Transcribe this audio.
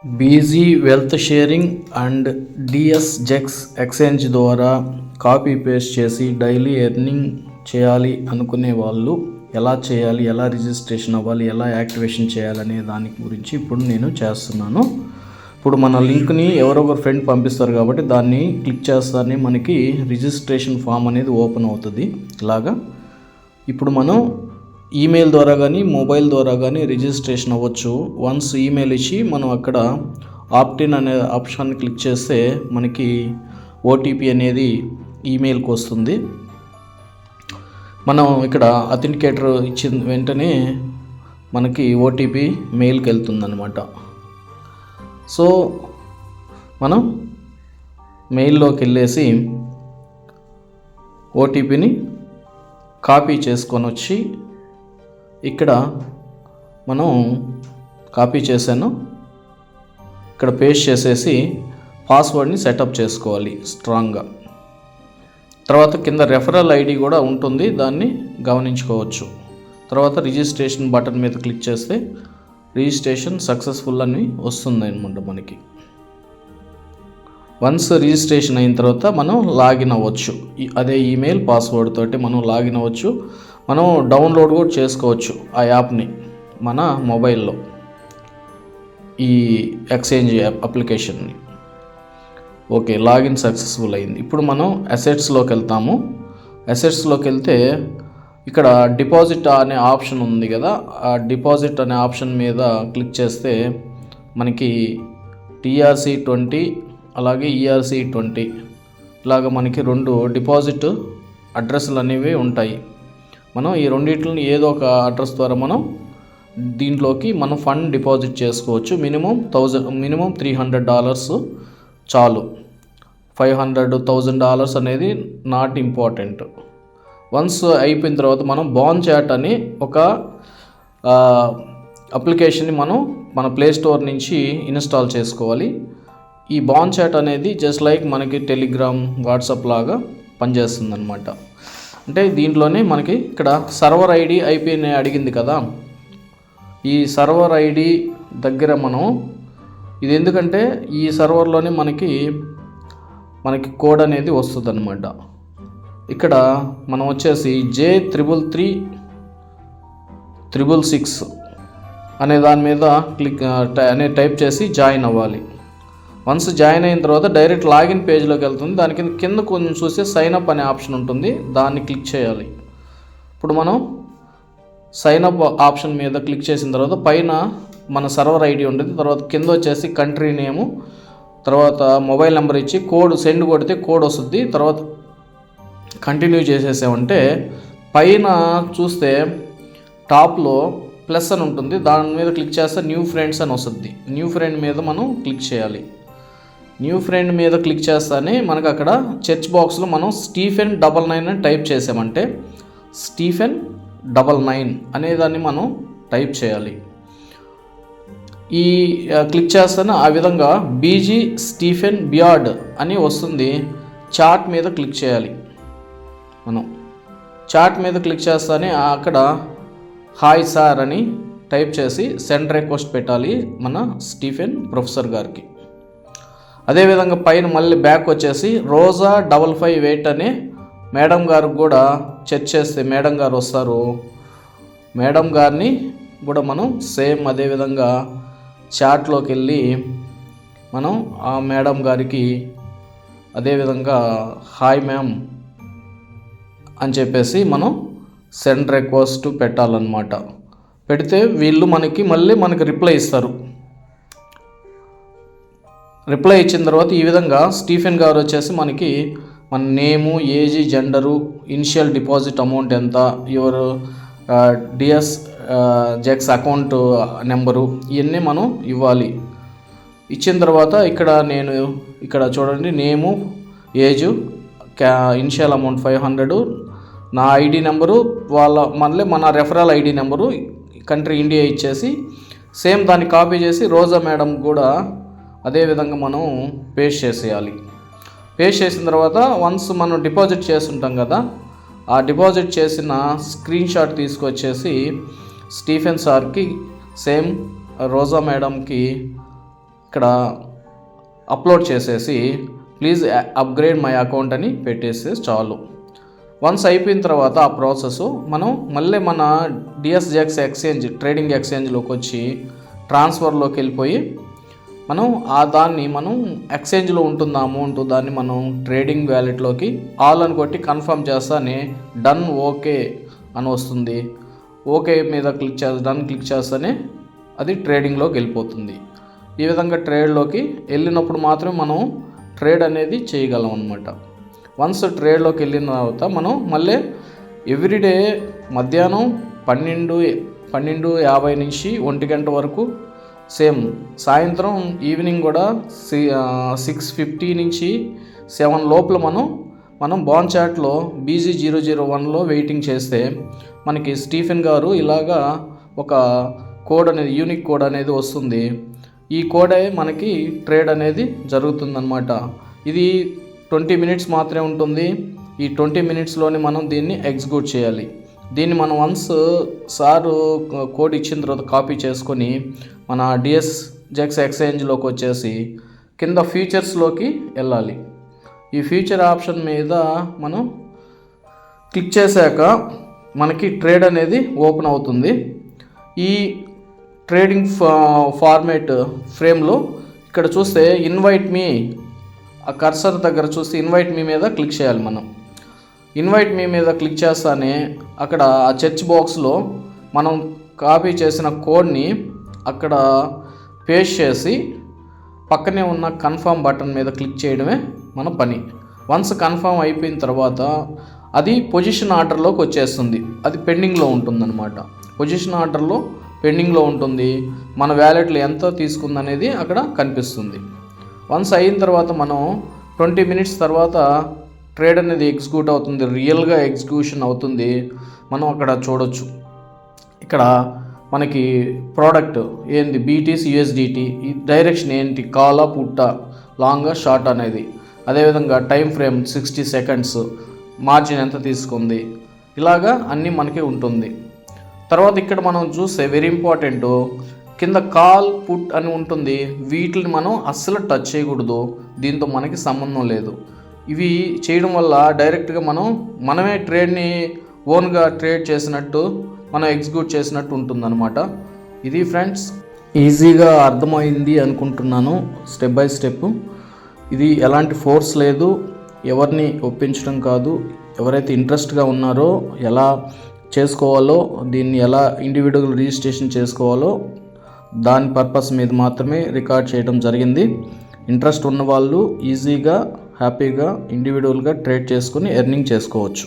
BG wealth sharing and DSJEX exchange ద్వారా copy paste చేసి daily earning చేయాలి అనుకునే వాళ్ళు ఎలా చేయాలి, ఎలా రిజిస్ట్రేషన్ అవ్వాలి, ఎలా యాక్టివేషన్ చేయాలనే దాని గురించి ఇప్పుడు నేను చేస్తున్నాను. ఇప్పుడు మన లింక్ని ఎవరొకరు ఫ్రెండ్ పంపిస్తారు కాబట్టి దాన్ని క్లిక్ చేస్తానే మనకి రిజిస్ట్రేషన్ ఫామ్ అనేది ఓపెన్ అవుతుంది. ఇలాగా ఇప్పుడు మనం ఈమెయిల్ ద్వారా కానీ మొబైల్ ద్వారా కానీ రిజిస్ట్రేషన్ అవ్వచ్చు. వన్స్ ఈమెయిల్ ఇచ్చి మనం అక్కడ ఆప్టిన్ అనే ఆప్షన్ని క్లిక్ చేస్తే మనకి ఓటీపీ అనేది ఈమెయిల్కి వస్తుంది. మనం ఇక్కడ అథెంటికేటర్ ఇచ్చిన వెంటనే మనకి ఓటీపీ మెయిల్కి వెళ్తుందన్నమాట. సో మనం మెయిల్లోకి వెళ్ళేసి ఓటీపీని కాపీ చేసుకొని వచ్చి ఇక్కడ మనం కాపీ చేశాను, ఇక్కడ పేస్ట్ చేసేసి పాస్వర్డ్ని సెటప్ చేసుకోవాలి స్ట్రాంగ్గా. తర్వాత కింద రెఫరల్ ఐడి కూడా ఉంటుంది, దాన్ని గమనించుకోవచ్చు. తర్వాత రిజిస్ట్రేషన్ బటన్ మీద క్లిక్ చేస్తే రిజిస్ట్రేషన్ సక్సెస్ఫుల్ అని వస్తుంది అనమాట మనకి. వన్స్ రిజిస్ట్రేషన్ అయిన తర్వాత మనం లాగిన్ అవ్వచ్చు. అదే ఈమెయిల్ పాస్వర్డ్ తోటి మనం లాగిన్ అవ్వచ్చు. మనం డౌన్లోడ్ కూడా చేసుకోవచ్చు ఆ యాప్ని మన మొబైల్లో, ఈ ఎక్స్చేంజ్ అప్లికేషన్ని. ఓకే, లాగిన్ సక్సెస్ఫుల్ అయింది. ఇప్పుడు మనం అసెట్స్లోకి వెళ్తాము. అసెట్స్లోకి వెళ్తే ఇక్కడ డిపాజిట్ అనే ఆప్షన్ ఉంది కదా, ఆ డిపాజిట్ అనే ఆప్షన్ మీద క్లిక్ చేస్తే మనకి TRC20 అలాగే ERC20 ఇలాగ మనకి 2 డిపాజిట్ అడ్రస్లు అనేవి ఉంటాయి. మనం ఈ రెండింటిని ఏదో ఒక అడ్రస్ ద్వారా మనం దీంట్లోకి మనం ఫండ్ డిపాజిట్ చేసుకోవచ్చు. మినిమం $300 చాలు. $500,000 అనేది నాట్ ఇంపార్టెంట్. వన్స్ అయిపోయిన తర్వాత మనం బాన్ చాట్ అని ఒక అప్లికేషన్ని మన ప్లే స్టోర్ నుంచి ఇన్స్టాల్ చేసుకోవాలి. ఈ బాన్ చాట్ అనేది జస్ట్ లైక్ మనకి టెలిగ్రామ్, వాట్సాప్ లాగా పనిచేస్తుంది అనమాట. అంటే దీంట్లోనే మనకి ఇక్కడ సర్వర్ ఐడి ఐపీని అడిగింది కదా, ఈ సర్వర్ ఐడి దగ్గర మనం ఇది ఎందుకంటే ఈ సర్వర్లోనే మనకి కోడ్ అనేది వస్తుంది అనమాట. ఇక్కడ మనం వచ్చేసి J33366 అనే దాని మీద టైప్ చేసి జాయిన్ అవ్వాలి. వన్స్ జాయిన్ అయిన తర్వాత డైరెక్ట్ లాగిన్ పేజ్లోకి వెళ్తుంది. దాని కింద కొంచెం చూస్తే సైన్ అప్ అనే ఆప్షన్ ఉంటుంది, దాన్ని క్లిక్ చేయాలి. ఇప్పుడు మనం సైన్ అప్ ఆప్షన్ మీద క్లిక్ చేసిన తర్వాత పైన మన సర్వర్ ఐడి ఉంటుంది. తర్వాత కింద వచ్చేసి కంట్రీ నేము, తర్వాత మొబైల్ నెంబర్ ఇచ్చి కోడ్ సెండ్ కొడితే కోడ్ వస్తుంది. తర్వాత కంటిన్యూ చేసేసామంటే పైన చూస్తే టాప్లో ప్లస్ అని ఉంటుంది, దాని మీద క్లిక్ చేస్తే న్యూ ఫ్రెండ్స్ అని వస్తుంది. న్యూ ఫ్రెండ్ మీద మనం క్లిక్ చేయాలి. న్యూ ఫ్రెండ్ మీద క్లిక్ చేస్తానే మనకు అక్కడ సెర్చ్ బాక్స్లో మనం Stephen99 అని టైప్ చేసామంటే Stephen99 అనేదాన్ని మనం టైప్ చేయాలి. ఈ క్లిక్ చేస్తానే ఆ విధంగా బీజీ స్టీఫెన్ బియార్డ్ అని వస్తుంది. చాట్ మీద క్లిక్ చేయాలి. మనం చాట్ మీద క్లిక్ చేస్తానే అక్కడ హాయ్ సార్ అని టైప్ చేసి సెండ్ రిక్వెస్ట్ పెట్టాలి మన స్టీఫెన్ ప్రొఫెసర్ గారికి. అదేవిధంగా పైన మళ్ళీ బ్యాక్ వచ్చేసి రోజా 55 అనే మేడం గారికి కూడా చెక్ చేస్తే మేడం గారు వస్తారు. మేడం గారిని కూడా మనం సేమ్ అదేవిధంగా చాట్లోకి వెళ్ళి మనం ఆ మేడం గారికి అదేవిధంగా హాయ్ మ్యామ్ అని చెప్పేసి మనం సెండ్ రిక్వెస్ట్ పెట్టాలన్నమాట. పెడితే వీళ్ళు మళ్ళీ మనకి రిప్లై ఇస్తారు. రిప్లై ఇచ్చిన తర్వాత ఈ విధంగా స్టీఫెన్ గారు వచ్చేసి మనకి మన name, age, gender, initial deposit amount ఎంత, యువర్ డిఎస్జెక్స్ అకౌంట్ నెంబరు ఇవన్నీ మనం ఇవ్వాలి. ఇచ్చిన తర్వాత ఇక్కడ చూడండి నేము, ఏజు, ఇనిషియల్ అమౌంట్ 500, నా ఐడి నెంబరు, మన referral ID number, country India ఇచ్చేసి సేమ్ దాన్ని కాపీ చేసి రోజా మేడం కూడా అదేవిధంగా మనం పేస్ట్ చేసేయాలి. పేస్ట్ చేసిన తర్వాత వన్స్ మనం డిపాజిట్ చేస్తుంటాం కదా, ఆ డిపాజిట్ చేసిన స్క్రీన్ షాట్ తీసుకొచ్చేసి స్టీఫెన్ సార్కి సేమ్ రోజా మేడంకి ఇక్కడ అప్లోడ్ చేసేసి ప్లీజ్ అప్గ్రేడ్ మై అకౌంట్ అని పెట్టేస్తే చాలు. వన్స్ అయిపోయిన తర్వాత ఆ ప్రాసెస్ మనం మళ్ళీ మన డిఎస్జెక్స్ ఎక్స్చేంజ్ ట్రేడింగ్ ఎక్స్చేంజ్లోకి వచ్చి ట్రాన్స్ఫర్లోకి వెళ్ళిపోయి మనం దాన్ని మనం ఎక్స్చేంజ్లో ఉంటుంది అమౌంట్, దాన్ని మనం ట్రేడింగ్ వ్యాలెట్లోకి ఆల్ అని కొట్టి కన్ఫర్మ్ చేస్తానే డన్ ఓకే అని వస్తుంది. ఓకే మీద డన్ క్లిక్ చేస్తానే అది ట్రేడింగ్లోకి వెళ్ళిపోతుంది. ఈ విధంగా ట్రేడ్లోకి వెళ్ళినప్పుడు మాత్రమే మనం ట్రేడ్ అనేది చేయగలం అనమాట. వన్స్ ట్రేడ్లోకి వెళ్ళిన తర్వాత మనం మళ్ళీ ఎవ్రీడే మధ్యాహ్నం 12:50 నుంచి 1 గంట వరకు సేమ్, సాయంత్రం ఈవినింగ్ కూడా 6:50 నుంచి 7 లోపల మనం బాన్ చాట్లో BG001లో వెయిటింగ్ చేస్తే మనకి స్టీఫెన్ గారు ఇలాగా ఒక కోడ్ అనేది యూనిక్ కోడ్ అనేది వస్తుంది. ఈ కోడే మనకి ట్రేడ్ అనేది జరుగుతుందన్నమాట. ఇది 20 మినిట్స్ మాత్రమే ఉంటుంది. ఈ 20 మినిట్స్లోనే మనం దీన్ని ఎగ్జిక్యూట్ చేయాలి. దీన్ని మనం వన్స్ సారు కోడ్ ఇచ్చిన తర్వాత కాపీ చేసుకొని మన డిఎస్జెక్స్ ఎక్స్చేంజ్లోకి వచ్చేసి కింద ఫీచర్స్లోకి వెళ్ళాలి. ఈ ఫీచర్ ఆప్షన్ మీద మనం క్లిక్ చేశాక మనకి ట్రేడ్ అనేది ఓపెన్ అవుతుంది. ఈ ట్రేడింగ్ ఫార్మేట్ ఫ్రేమ్లో ఇక్కడ చూస్తే ఇన్వైట్ మీ, ఆ కర్సర్ దగ్గర చూస్తే ఇన్వైట్ మీ మీద క్లిక్ చేయాలి. మనం ఇన్వైట్ మీ మీద క్లిక్ చేస్తానే అక్కడ ఆ సెర్చ్ బాక్స్లో మనం కాపీ చేసిన కోడ్ని అక్కడ పేస్ట్ చేసి పక్కనే ఉన్న కన్ఫర్మ్ బటన్ మీద క్లిక్ చేయడమే మన పని. వన్స్ కన్ఫర్మ్ అయిపోయిన తర్వాత అది పొజిషన్ ఆర్డర్లోకి వచ్చేస్తుంది. అది పెండింగ్లో ఉంటుందన్నమాట. పొజిషన్ ఆర్డర్లో పెండింగ్లో ఉంటుంది. మన వ్యాలెట్లో ఎంత తీసుకుందనేది అక్కడ కనిపిస్తుంది. వన్స్ అయిన తర్వాత మనం 20 మినిట్స్ తర్వాత ట్రేడ్ అనేది ఎగ్జిక్యూట్ అవుతుంది, రియల్గా ఎగ్జిక్యూషన్ అవుతుంది. మనం అక్కడ చూడొచ్చు. ఇక్కడ మనకి ప్రోడక్ట్ ఏంది BTC USDT, ఈ డైరెక్షన్ ఏంటి, కాలా పుట్టా, లాంగా షార్ట్ అనేది, అదేవిధంగా టైం ఫ్రేమ్ 60 సెకండ్స్, మార్జిన్ ఎంత తీసుకుంది, ఇలాగా అన్నీ మనకి ఉంటుంది. తర్వాత ఇక్కడ మనం చూస్తే వెరీ ఇంపార్టెంట్, కింద కాల్ పుట్ అని ఉంటుంది. వీటిని మనం అస్సలు టచ్ చేయకూడదు, దీంతో మనకి సంబంధం లేదు. ఇవి చేయడం వల్ల డైరెక్ట్గా మనమే ట్రేడ్ని ఓన్గా ట్రేడ్ చేసినట్టు మనం ఎగ్జిక్యూట్ చేసినట్టు ఉంటుందన్నమాట. ఇది ఫ్రెండ్స్, ఈజీగా అర్థమైంది అనుకుంటున్నాను. స్టెప్ బై స్టెప్, ఇది ఎలాంటి ఫోర్స్ లేదు, ఎవరిని ఒప్పించడం కాదు. ఎవరైతే ఇంట్రెస్ట్గా ఉన్నారో ఎలా చేసుకోవాలో, దీన్ని ఎలా ఇండివిజువల్ రిజిస్ట్రేషన్ చేసుకోవాలో దాని పర్పస్ మీద మాత్రమే రికార్డ్ చేయడం జరిగింది. ఇంట్రెస్ట్ ఉన్నవాళ్ళు ఈజీగా హ్యాపీగా ఇండివిజువల్గా ట్రేడ్ చేసుకుని ఎర్నింగ్ చేసుకోవచ్చు.